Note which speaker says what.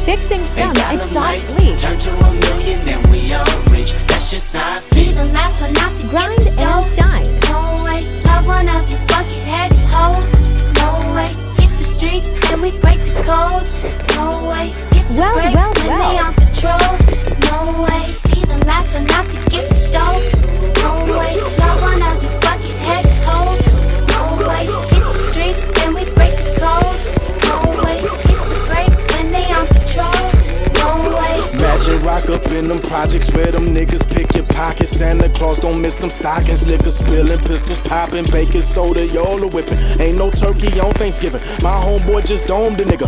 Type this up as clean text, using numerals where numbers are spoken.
Speaker 1: Fixing some exhaust
Speaker 2: Dynamite
Speaker 1: leaks.
Speaker 2: turn to a million, then we all rich. That's just how I
Speaker 3: Be
Speaker 2: feel.
Speaker 3: the last one out to
Speaker 1: Grind
Speaker 3: get the
Speaker 1: and
Speaker 3: dough.
Speaker 1: shine.
Speaker 3: No way, I run out you bucket-headed hoes. No way, hit the streets and we break the code. No way, hit the
Speaker 1: Well,
Speaker 3: brakes
Speaker 1: well,
Speaker 3: when
Speaker 1: well.
Speaker 3: they on patrol. No way, be the last one out to get the dough. No way, I run out you bucket-headed hoes. No way, hit the streets and we break the code. No way, hit the brakes when they on patrol. No way.
Speaker 4: Magic rock up in them projects where them niggas pick your pockets. Santa Claus don't miss them stockings. Liquor spilling, pistols popping, baking soda, y'all a whipping. Ain't no turkey on Thanksgiving. My homeboy just domed the nigga.